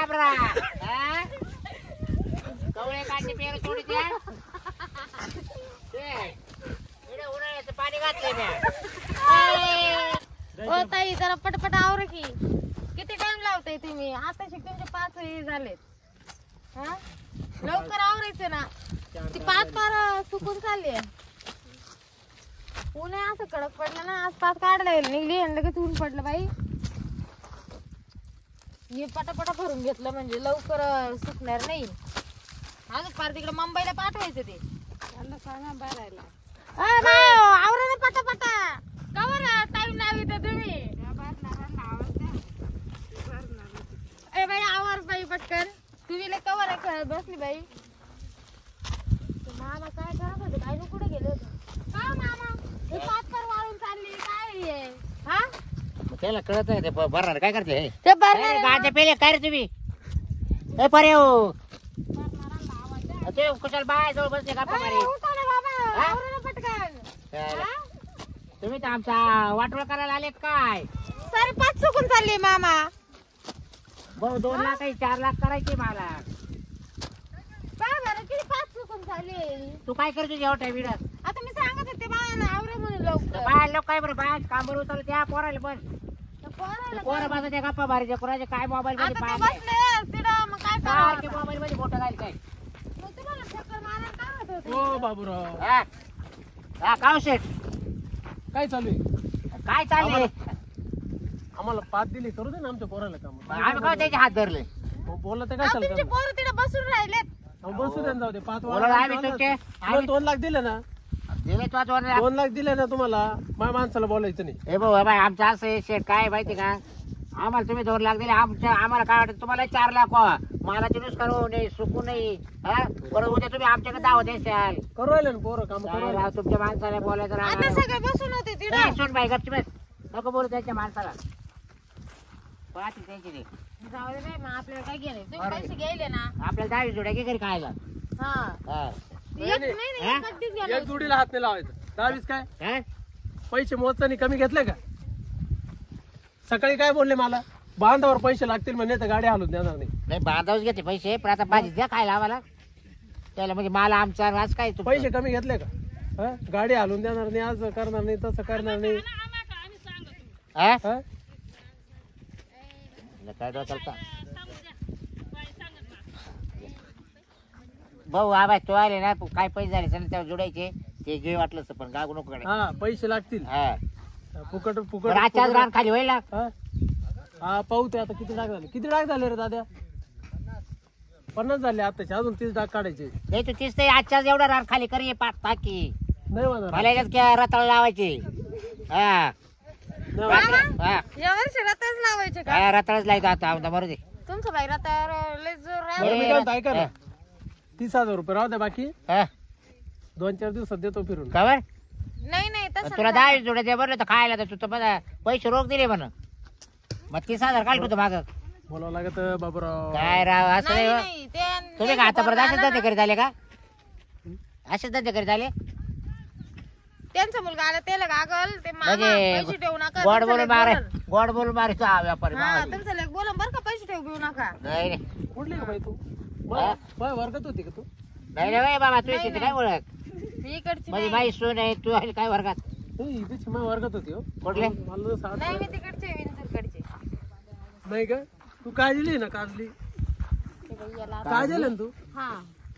घाबरा कवळे काढते पेर सोडी द्या उन्हाळ्याचं पाणी घातलंय ओ ताई जरा पटपट आवर की किती टाइम लावताय तुम्ही आता तुमचे 5 झालेत हा लवकर आवरायचं ना ती 5 कार सुकून चालली ऊन आहे असं कडक पडलं ना आज 5 काढला निघली आणि लगेच ऊन पडलं बाई हे पटापटा भरून घेतलं म्हणजे लवकर सुकणार नाही अजून फार तिकडे मुंबईला पाठवायचं ते त्यांना सांगा भरायला आवरा ना पटापटा कवर टाइम लावी तर तुम्ही ए बाई आवर बाई पटकन तुम्ही लय कवर खेळत बसली बाई मामा काय करत होते काय कुठे गेले होते का मामा हे 5 कार वाळून चालली काय हे हा त्याला कळत नाही ते भरणार काय करते ते भरणार गाते पेले काय रे तुम्ही ए परे हो ते कुशल बाय जवळ बसले का मारी उठा ना बाबा आवरा ना पटकन तुम्ही तर आमचा वाटोळ करायला आले काय सारे 5 चुकून चालली मामा भाऊ 2 लाख 4 लाख करायचे मला काय बरं किती 5 चुकून चालली तू काय करतो जेव्हा टाइम आता मी सांगत होते बाळाला आवरे म्हणून लवकर बाय लोक काय बरं बाय कामावर उतरलं त्या पोराला पण पोरं माझा त्या गप्पा मारायच्या कोणाचे काय मोबाईल मध्ये आता ते पाय बसले तिथं मग काय सारखे करावं मोबाईल मध्ये फोटो घाल काय मग तुम्हाला चक्कर मारायला काय होत होते हो बाबूराव हा काव शेठ काय चालू आहे काय चाललंय आम्हाला 5 दिली करू दे ना आमच्या पोराला काम आम्ही काय त्याचे हात धरले बोलला ते काय अहो, चालतं तुमचे पोरं तिथे बसून राहिलेत बसू दे ना जाऊ दे 5 बोला आम्ही तुमचे 2 लाख दिले ना दिले तो 2 लाख दिले ना तुम्हाला माझ्या माणसाला बोलायचं नाही हे भाऊ बाय आमचं असं आहे शेठ काय माहिती का आम्हाला तुम्ही 2 लाख दिले आम्हाला काय वाटत तुम्हाला 4 लाख व्हा मालाची नुकसान होऊ नये सुकू नये हा बरं उद्या तुम्ही आमच्याकडे दावत द्याल करू राहिले ना पोरं काम करू राहिले. तुमच्या माणसाला बोलायचं आता राहणार. सगळे बसून होते तिथे ए, सोन बाई गच्ची बस नको बोलू त्यांच्या माणसाला पाहते त्यांची ते जाऊ दे बाई मग आपल्याला काय गेले तुम्ही पैसे गेले ना आपल्याला 10 जोड्या घे घरी खायला हा हा. एक नाही हा? कधीच गेलो एक जोडीला हात नाही लावायचं 10-20 काय हा? पैसे मोजताना कमी घेतले का सकाळी काय बोलले मला बांधावर पैसे लागतील म्हणजे तर गाडी हलून देणार नाही नाही बांधावच घेते पैसे पण आता भाजी द्या खायला आम्हाला त्याला म्हणजे मला आमचा आज काय तुमचं? पैसे कमी घेतले का हा? गाडी हलून देणार नाही आज करणार नाही तसं करणार नाही हा? हा? काय डोक्याला भाऊ आबा तो आले ना काय पैसे झाले सर त्यावर जोडायचे ते जे वाटलं असं पण गागू नको कडे हा पैसे लागतील हा फुकट फुकट रातच्याच फुकट. रान खाली होईल ना हा? हा पाहू ते आता किती डाग झाले रे दाद्या 50 झाले आताचे अजून 30 डाग काढायचे नाही तू तीच ते आजच्याच एवढा रान खाली कर ये टाकी नाही म्हणा मला याच्यात रताळ लावायचे हा नाही म्हणा. हा या वर्षी रथच लावायचे का हा, रताळच लावतो आता आमचा बरोबर तुमचं बाई रथावर लय जोर बरं, राहिला. मी काय म्हणतो, ऐका ना 30,000 रुपये राहू द्या बाकी हा 2-4 दिवसात देतो फिरून खबर नाही नाही तसं तुला नाही. 10 जोड्या बरं तर खायला तर तू तर मला पैसे रोख दिले म्हण मग 30,000 काढ तू माग बोलावं लागत बाबूराव काय राव असं नाही नाही हो. नाही ते तुम्ही का आतापर्यंत असेच धंदे करीत आले का असेच धंदे करीत आले त्यांचा मुलगा आला त्याला गागल ते मामा म्हणजे पैसे ठेवू नका गोड तुमचं बोलून लेक मारे बोलल. गोड बोलून मारे तो हा व्यापारी हा मावाली. तुमचं लेक बोलून बरं का पैसे ठेवू नका नाही नाही कुठली का बाई तू हा? बाय वर्गात होती का तू नाही रे बाबा तू शेती काय ओळख मी इकडची म्हणजे नाही. बाई सून आहे तू आहे काय वर्गात नाही इथे माझ्या वर्गात होती हो कुठले मला तर नाही मी साठ तिकडचे विंचूरकडचे नाही का तू काजली आहे ना काजली ते बाई याला काजल आहे ना तू हा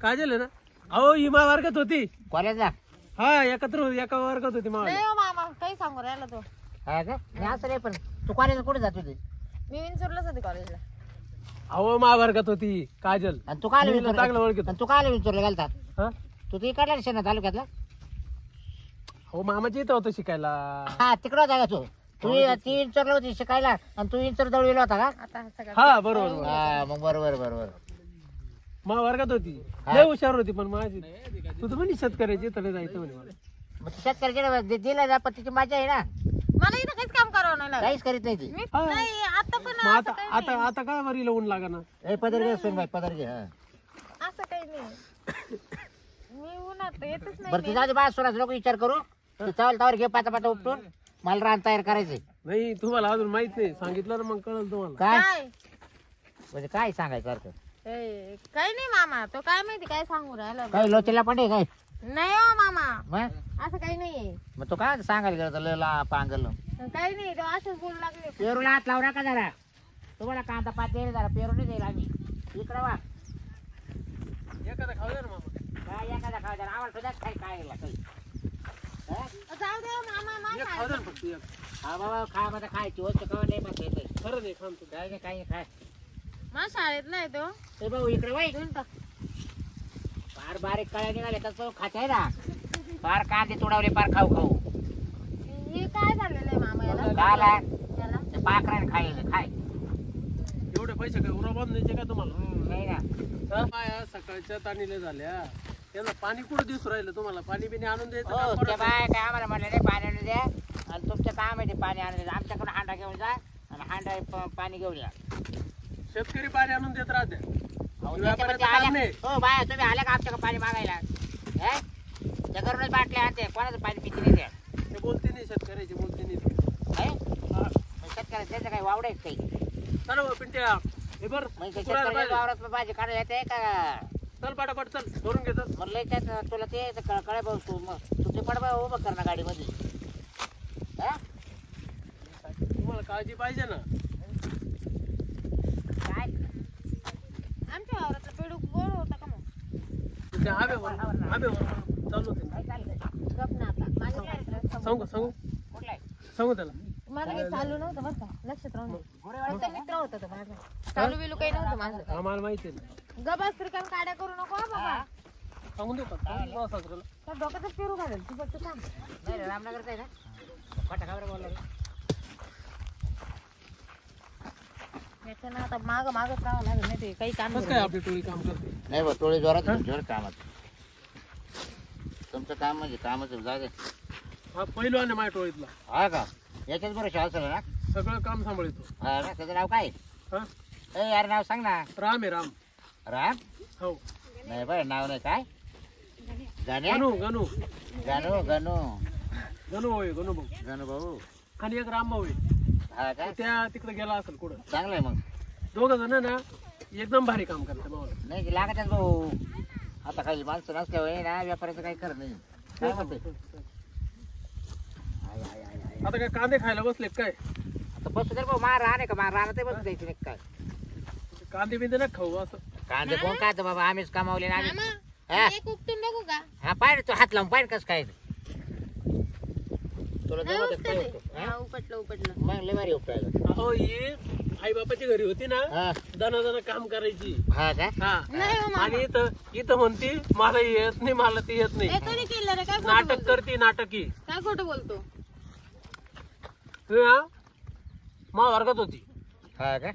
काजल आहे ना अहो ही माझ्या वर्गात होती कॉलेजला हा एका वर्गात होती माझ्या नाही हो मामा काही सांगू राहिला तो हा का नाही असं नाही पण तू कॉलेजला कुठे जात होती मी विंचूरलाच होते कॉलेजला अहो माझ्या वर्गात होती काजल आणि तू काय मी हिला चांगलं ओळखीत आणि तू काय विचारलं गेलता हा तू ती काढला शेणा तालुक्यातला हो मामाच्या इथं होतं शिकायला हा तिकडं होता का तू तू ती इंचरला होती शिकायला आणि तू इंचर दळविला होता का आता हा सगळा हा बरोबर हा मग बरोबर बरोबर माझ्या वर्गात होती हा. लय हुशार होती पण माझी तू तर म्हणे शेतकऱ्याची तरी जायचं म्हणे मला मग शेतकऱ्याच्या दिला जा पण तिची मजा आहे ना मला इथं काहीच काम करावं नाही लागत. काहीच करीत नाही ती मी हा. नाही आता पण मग असं आता काही आता नाही. आता काय वरील ऊन लागा ना ए पदर घे सोन बाई पदर घे हा असं काही नाही मी उन्हात येतच बरं तू नाही जाऊ दे बा सोनाच नको विचार करू तू चावल तावर घे पाता पाता उपटून मला रान तयार करायचंय नाही तुम्हाला अजून माहित नाही सांगितलं ना मग कळलं तुम्हाला काय काय म्हणजे काय सांगायचं अर्थ काही नाही मामा, तो काय माहिती काय सांगू राहिला. काही लोचेला पण काय नाही हो मामा, मग असं काही नाहीये. मग तो काय सांगायला गेला लला पांगल काही नाही, तो असंच बोलू लागले. पेरूला हात लावू नका जरा. तुम्हाला कांदा पात देईल जरा, पेरू नाही देईल आम्ही. इकडं वा एखादा खाऊ द्या ना मामा. काय एखादा खाऊ द्या आम्हाला सुद्धा काही खायला काही हा? जाऊ दे हो मामा, एक खाऊ द्या ना फक्त एक. हा बाबा खा मध्ये खायची वस्तू कवा नाही म्हणते येते. खरं नाही खातो. काय नाही काही नाही खाय माझ्या शाळेत नाही तो. ते भाऊ इकडे वय घेऊन टाक. फार बारीक कळ्या निघाले तर खाते ना. फार कांदे तुडवले फार खाऊ खाऊ हे काय झालेलं आहे मामा याला? खायला याला ते पाखराने खायला खाय एवढे पैसे काय उरा बांधायचे का तुम्हाला? नाही ना हा? बाया सकाळच्या ताणीले झाल्या, त्यांना पाणी कुठं दिसू राहिलं तुम्हाला? पाणी बिणी आणून द्यायचं हो काम त्या पडत बाय काय आम्हाला म्हणलं नाही पाणी आणून द्या आणि तुमचं काम आहे ते पाणी आणून द्या. आमच्याकडून हांडा घेऊन जा आणि हांडा पाणी घेऊन या. नाही. शेतकरी पाणी आणून देत राहते. अहो, व्यापाऱ्याचं त्याच्यामध्ये काम आल्या नाही. हो बाया तुम्ही आल्या का आमच्याकडे पाणी मागायला हे? त्या घरूनच बाटल्या आणते कोणाचं पाणी पिते नाही त्या ते बोलते नाही, शेतकऱ्याचे बोलते नाही. हे? मग शेतकऱ्याचं त्यांचं काही वावड आहे काही चला बा, पिंट्या हे बर म्हणजे शेतकऱ्याच्या वावरात भाजी काढायला येते का? चल पाटापट चल, धरून घेतात. म्हणलं त्यात तुला ते कळे भाऊ तू मग तुझे पडबा उभं कर ना गाडीमध्ये हा? तुम्हाला काळजी पाहिजे ना. काय आमच्या वावरातलं पेडू गोड होता का मग? ते हवेवर चालू होते. काय चाललंय गप ना आता. माझ्या शाळेत सांगू सांगू कुठलं आहे? सांगू त्याला. मला काही चालू नव्हतं बरं का, लक्षात राहून दे. गोरेवाडीचं फक्त मित्र होता तो माझा. चालू बिलू काही नव्हतं माझं. आम्हाला माहिती आहे ना. गबास रिकाम काड्या करू नको हा बाबा. सांगून देऊ का? सांगून देऊ सासऱ्याला. त्या डोक्यातच पेरू घालेल तू फक्त थांब. नाही रे, रामनगरचं आहे ना खोटा खबर बोलला रे. याच्यानं आता मागं राहावं लागेल नाही ते काही काम कसं काय आपली टोळी काम करते? नाही बा थोडी जोरात तुमच्यावर कामात तुमचं काम म्हणजे कामच जाऊ दे. हा पहिलवान आहे माझ्या टोळीतला. हा का याच्याच बरं असेल ना. सगळं काम सांभाळतो. हा ना त्याचं नाव काय हा? ए यार नाव सांग ना. राम आहे राम. राम हो. नाही बरं नाव नाही काय गाण्या गणू गणू गाणू गणू गणू भाऊ आहे, गणू भाऊ. गणू भाऊ आणि एक राम भाऊ आहे. हा का त्या तिकडे गेला असेल कुठं. चांगलं आहे मग. दोघ जण ना एकदम भारी काम करते मावला. नाही लागतच भाऊ आता काही माणसं नसल्यावर ना व्यापाराचं काही करत नाही. काय म्हणते आता काय कांदे खायला बसले काय? आता बसू दे भाऊ मार राहणे का मार राहणार ते बसू द्यायची नाही काय. कांदे बिंदे ना खाऊ असं. कांदे कोण काय बाबा आम्हीच कमावले ना आम्ही. मामा हा? एक उपटून बघू का? हा पाहिजे तू हात लावून पाहिजे कसं काय तुला नाही जमत उपटत काय आहे. होतं? हा, उपटलं मग लय भारी उपटायला. अहो ही आई बापाची घरी होती ना, हा दना काम करायची. हा का हा. नाही हो मामा. आणि इथं म्हणती मला येत नाही, मला ती येत नाही. हे कोणी केलं रे? काय खोटं नाटक बोलतो? करती नाटकी. काय खोटं बोलतो? मा वर्गात होती. हा का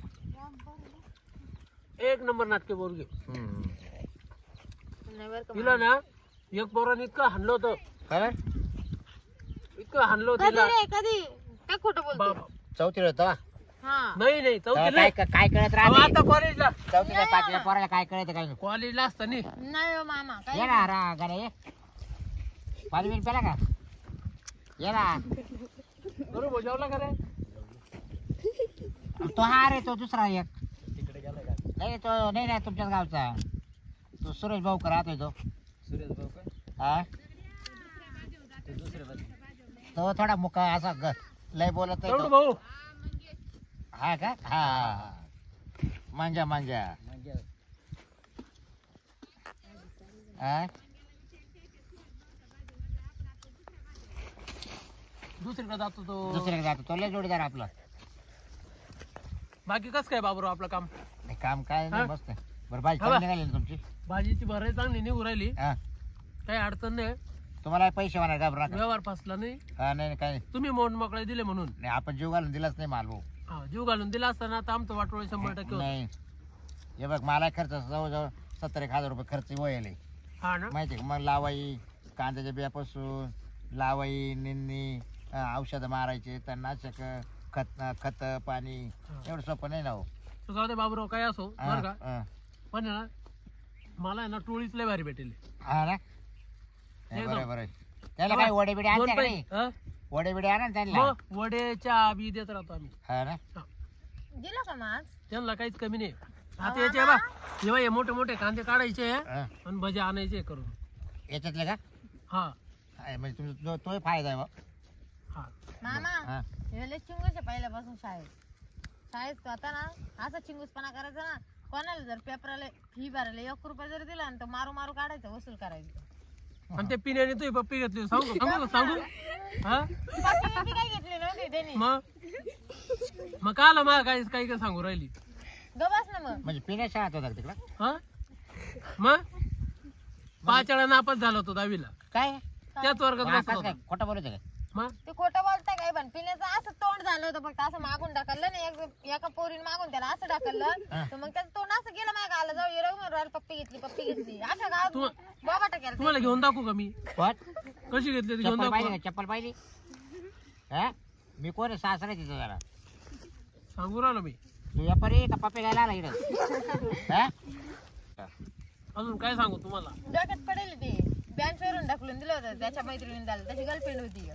एक नंबर नाटके बोलगे. हम्म. नाही बरं का तिला मामा. ना एक पोराने इतकं हाणलं होतं, खबर इतकं हाणलं होतं कधी तिला. रे कधी? काय खोटं बोलतो? बाबा. चौथीला होता हा. नाही नाही चौथीला. काय काय कळत अहो, राहते आता कॉलेजला चौथीला पाचवीला पोराला काय कळत काय कॉलेजला असताना नाही हो मामा काय ये ना रा गाड्या ये पाणी बिन पेला का ये ना बरोबर जेवला का रे? तो हा रे तो दुसरा एक नाही तो नाही नाही तुमच्याच गावचा तो सुरेश भाऊ का राहतोय तो हा तो थोडा मुका असा लय बोलत आहे एवढं तो. भाऊ हा का हा मांजा मांजा हा दुसरीकडे जातो तो. दुसऱ्याकडे जातो तो लय जोडीदार आपला. बाकी कसं काय बाबूराव आपलं काम? नाही, काम काय नाही हा? मस्त आहे. बरं भाजी हा बा. चांगली निघाली ना तुमची भाजीची भराई चांगली निघू राहिली, हा काही अडचण नाही. तुम्हाला पैसे होणार घाबरू नका. व्यवहार फसला नाही. हा नाही नाही, काय नाही. तुम्ही मोड मोकळे दिले म्हणून. नाही आपण जीव घालून दिलाच नाही माल भाऊ. हा, जीव घालून दिला असताना आता आमचं वाटोळे 100% होतं. नाही हे बघ मला खर्च जवळजवळ 70-1,000 रुपये खर्च वळले हा ना. माहिती आहे का. मग लावाई कांद्याच्या बियापासून लावाई निंदणी औषधं मारायचे तणनाशक खत पाणी एवढं सोपं नाही ना हो. तर जाऊ दे बाबूराव काय असो हा, बरं का. हा. पण आहे ना मला आहे ना टोळीच लय भारी भेटेल. हा ना नाही, एकदम. बरं बरं त्याला काय वडे बिडे आणते का नाही? हा? वडे बिडे आणा ना त्यांना. मग वड्याच्या बी देत राहतो आम्ही. हा ना दिला का मग आज? त्यांना काहीच कमी नाही. आता याचे बा जेव्हा हे मोठे मोठे कांदे काढायचे हा. आणि भजे आणायचे करून. याच्यातले का हा म्हणजे तुमचा तोही फायदा आहे बा. हा मामा हा. हे चिंगूस आहे पहिल्यापासून शाळेत तो आता ना असा चिंगूसपणा करायचा ना. कोणाला जर पेपराला फी भरायला 1 रुपया जर दिला ना तर मारू मारू काढायचं वसूल करायचं. आणि ते पिण्याने तुझी पप्पी घेतली सांगू हा पप्पी काय घेतली नव्हती त्यांनी. मग का आला मला काही काही काय सांगू राहिली गबास ना मग. म्हणजे पिण्या शाळेत होता तिकडं हा मग 5 वेळा नापास झाला होतो 10वीला. काय त्याच वर्गात बसला काय होता. खोटं बोलत काय मग ते खोटं बोलताय काय पण पिण्याचं असं तोंड झालं होतं फक्त असं मागून ढकललं ना एका पोरीने मागून त्याला असं ढकललं तर मग त्याचं तोंड असं गेलं माझ्या गाला जाऊ येऊ म्हणून पप्पी घेतली अशा गावात बाबा टाकेल. तुम्हाला घेऊन दाखवू का मी कशी घेतली ती घेऊन चप्पल दाखवू पाहिली का? का चप्पल पाहिली हा मी कोण आहे सासरा तिथं जरा सांगू राहिलो मी. तू व्यापारी का पप्पे घ्यायला आला इकडं हा अजून काय सांगू तुम्हाला. डोक्यात पडेल ते बँचवरून ढकलून दिलं होतं त्याच्या मैत्रिणीने द्यायला त्याची गर्लफ्रेंड होती.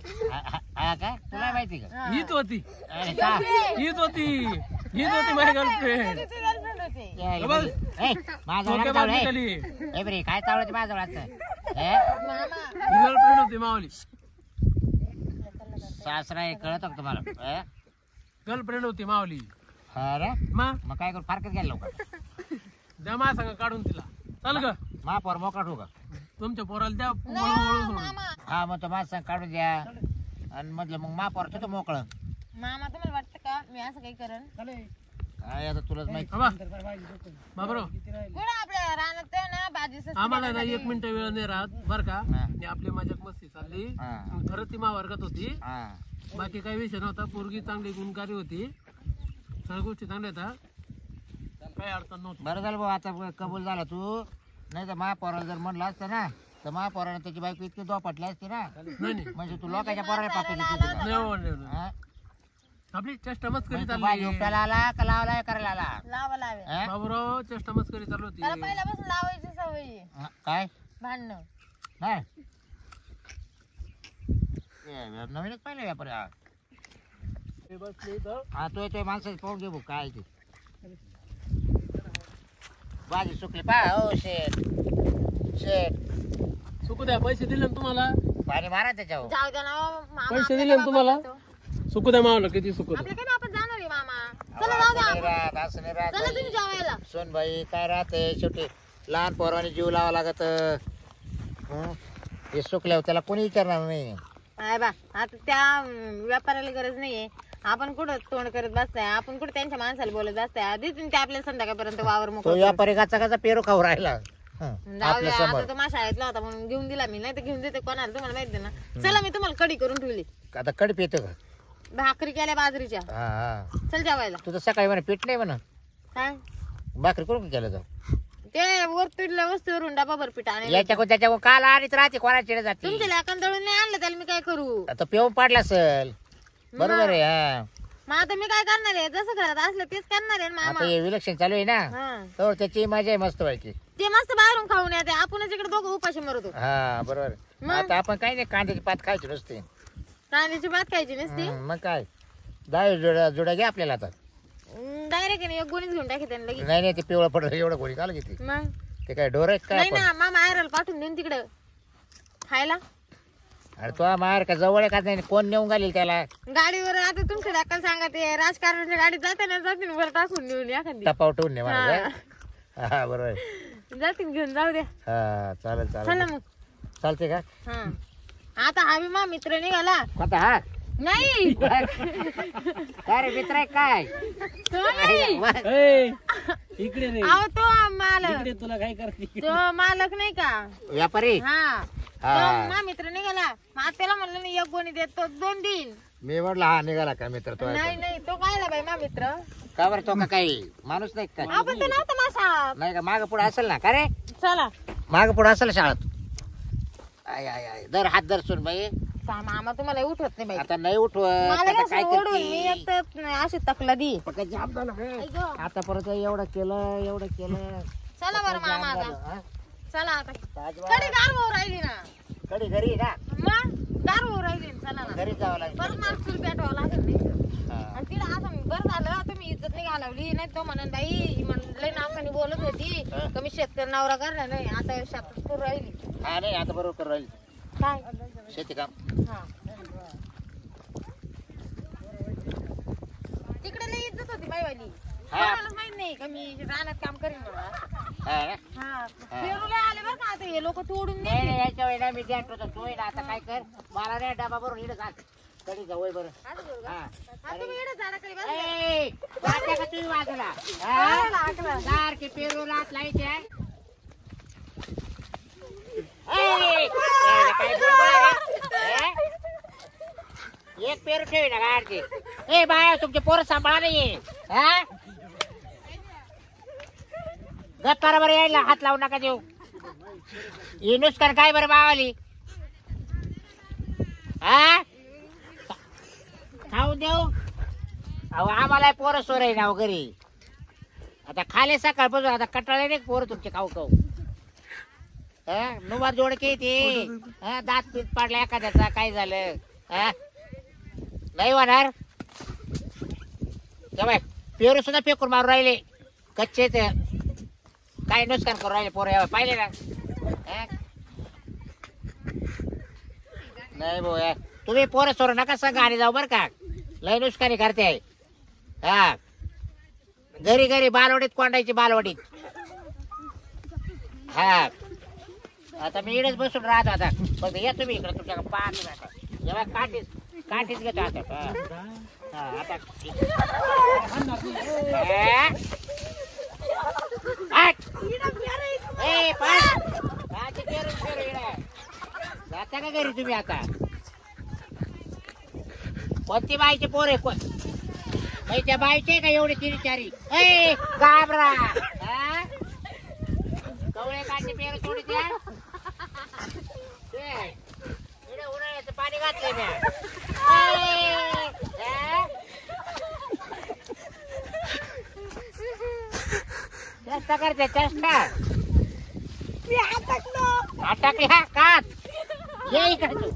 हा काय तुला माहिती का हीच होती अरे का? हीच होती माझी गर्लफ्रेंड. त्याची गर्लफ्रेंड होती. ए, माझ्याजवळ डोक्या चावलं, बाजू ए. खाली ए बरे काय चावलं ते माझ्याजवळ आता? ए, मामा गर्लफ्रेंड होती मावली. सासरा आहे कळत का तुम्हाला ए? गर्लफ्रेंड होती मावली. अरे मग काय करू फारकत घ्यायला लवकर द्या माझ्या संग काढून तिला चाल ग. महापौर मोकळा ठेवू का तुमच्या पोराला द्या नाही, वळून सोडून. मामा हा मग तो माझं सांग काढून द्या आणि म्हटलं मग महापौर तो मोकळं मामा तुम्हाला वाटतं का मी असं काही करण. काय आता तुलाच माहिती बाबरो कुठं आपल्या रानात ते ना भाजी स्वस्त आम्हाला ना भेटायला 1 मिनिट वेळ नाही राहत बर का. हा. आणि आपली मजाक मस्ती चालली. हा. खरं ती वर्गात होती हा बाकी काही विषय नव्हता. पोरगी चांगली गुणकारी होती सगळ्या गोष्टी चांगल्या होत्या काही अडचण नव्हती. बरं झालं भाऊ आता कबूल झाला तू नाही तर महापौराला जर म्हणलं असतं ना तर महापौराने त्याची बायको इतकी दोपटली असते ना नाही नाही म्हणजे तू लोकांच्या पोराला पापी नाही हो, नाही, नाही. आपली चेष्टा मस्करी भाजी चालली. उपटायला आला का लावलाय करायला आला लावा लावे हा? बाबूराव चेष्टा मस्करी चालू होती. त्याला पहिल्यापासून लावायची सवय आहे. हा, काय भांडणं नाही ए, नवीनच पाहिलं व्यापारी हा. ते बसले इथं. हा तो येतोय माणसाचं पाहून घे भाऊ काय ते भाजी सुकली पा हो शेट शेट सुकू द्या पैसे दिले ना तुम्हाला. पाणी मारा त्याच्यावर जाऊ द्या ना हो, मामा पैसे आपल्या दिले ना बापाला तुम्हाला? देतो. सुकू द्या मावलं किती सुकू द्या. आपल्या काय आपण जाणार आहे मामा. चला जाऊ द्या असं नाही आपण. राहत, असं नाही राहत चला तुम्ही बाई. जेवायला. सोन भाई काय राहते शेवटी लहान पोराने जीव लावा लागत हे सुकल्यावर त्याला कोणी विचारणार नाही. आहे बा आता त्या व्यापाराला गरज नाहीये. आपण कुठं तोंड करत बसताय आपण कुठं त्यांच्या माणसाला बोलत बसताय आधी ते आपल्याला संध्याकाळपर्यंत वावर तो मोकळं व्यापारी कसा पेरू खाऊ राहिला जाऊ आपल्या द्या समोर आता तो माझ्या शाळेतला होता म्हणून घेऊन दिला मी नाही तर घेऊन देते कोणाला तुम्हाला माहिती ना. चला मी तुम्हाला कढी करून ठेवली आता कडप येतो का भाकरी केल्या बाजरीच्या. हा हा चल जेवायला. तुझं सकाळी म्हणा पीठ नाही म्हणा काय भाकरी करून केलं जाऊ ते वर तुडल्या वस्तूवरून डबा भरपीट आणि याच्या त्याच्या काल आणीत राहते कोणाची जाते तुमच्या लेकान दळून नाही आणलं त्याला मी काय करू. आता पिऊन पाडला असेल बरोबर आहे हा मग आता मी काय करणार आहे जसं घरात असलं तेच करणार आहे ना आता मामा. हे विलक्षण चालू आहे ना हा. तर त्याची मजा आहे मस्त व्हायची ते मस्त बाहेरून खाऊन येते आपणच इकडे दोघं उपाशी मरतो. हा बरोबर आहे. मग? आता आपण काही नाही कांद्याची पात खायची नुसते कांद्याची भात खायची नसती मग काय 10 जुड्या घ्या आपल्याला आता डायरेक्ट एक गोणीच घेऊन टाकी त्यांना लगेच. नाही नाही ते पिवळं पडलं एवढं कोणी काल घेते मग ते काय ढोर आहेत काय नाही आपण ना मामा आयराला पाठवून देऊन तिकडे खायला. अरे तो माहेर का जवळ आहे का नाही कोण नेऊन घालील त्याला गाडीवर आता तुमच्या दाखल सांगा ते राजकारणाच्या गाडीत जाते जातील वर टाकून देऊन एखादी टपावटून नाही मला हा बरोबर आहे. जातील घेऊन जाऊ द्या. हा चालेल चला चालेल मग. चालते का हा आता हा मा मित्र निघाला कोणता हा नाही काय रे मित्र आहे काय तो नाही ए, इकडे नाही अहो तो मालक इकडे तुला काय करते तो मालक नाही का व्यापारी हा हा. तो मा मित्र निघाला मग त्याला म्हणलं नाही एक गोणी देत तो 2 दिन. मी म्हटलं हा निघाला का मित्र तो नाही नाही तो काय बाई मा मित्र का बरं तो का काही माणूस नाही का काय आपण तर नव्हतं मासा. नाही का माग पुढे असेल ना का रे चला माग पुढे असेल शाळेत आय आय आय दर हात दर सुन बाई मामा तुम्हाला उठवत नाही बाई. आता नाही उठवत मला आता कसं काय ओढून मी करते एकतर अशी तकला दी. पक्का जाम झालं बे. ऐक गं. आता परत एवढं केलं चला बरं पक्का जाम मामा झालं, आता हा? चला आता ताजवा. कडी गार भाऊ राहिली ना कधी घरी ना मग गार भाऊ राहिली ना. चला ना घरी जावं लागेल परत मला चूल पेटवावं लागेल नाही हा. आणि तिला असं बरं झालं तुम्ही इज्जत नाही घालवली नाही तो म्हणून बाई म्हणून लय नाकाने बोलत होती हा. कमी शेतकरी नवरा करणार नाही आता शेतात करू राहिली हा नाही आता बरोबर करू राहील काय शेती काम. हा तिकडे लय इज्जत होती बाईवाली कोणाला माहित नाही का मी रानात काम करीन म्हणून असं. हा ना? हा पेरूला आले बरं का आता हे लोक तोडून नाही नेले. नाही याच्या वेळेला मी गॅट होतो तू आहे ना आता काय कर मला नाही डबा भरून इकडे घाल कधी जवळ बरं. असं करू का? हा हा, तुम्ही इकडे झाडाखाली बसा. ए, जाते का तुम्ही बाजूला काय लागलं? सारखी पेरू रात लाईते काय बोलबोल आहे? एक पेरू ठेवी ना गाडची. ए बाय तुमचे पोरं सांभाळा नाही गप्पारा बरं यायला हात लावू नका देऊ ही नुसकान काय बरं मावाली हा खाऊ देऊ अहो आम्हाला पोरं सोर आहे ना घरी आता खाले सकाळपासून आता कटाळे नाही पोरं तुमचे खाऊ खाऊ नुवार जोड के ते दात पीत पाडला एखाद्याचा काय झालं नाही होणार तेव्हा पेरू सुद्धा फेकून मारून राहिले कच्चे ते काय नुकसान करून राहिले पोरं पाहिले ना नाही भाऊ तुम्ही पोरं सोडू नका सांगा आणि जाऊ बरं का लय नुकसानी करते हा घरी घरी बालवडीत कोंडायची बालवडीत हा आता मी इकडेच बसून राहतो आता फक्त या तुम्ही इकडे तुमच्याकडे पाहतो आता जेव्हा काठीच घेतो आता आता जाता का घरी तुम्ही आता कोणती बाईचे पोर आहे त्या बाईचे का एवढे तिरी चारी ए घाबरा कवळे काढते पेर थोडी उन्हाळ्याचं पाणी घातलंय मी चेष्टा करते चेष्टा अटकली हा काच ये इकडे तू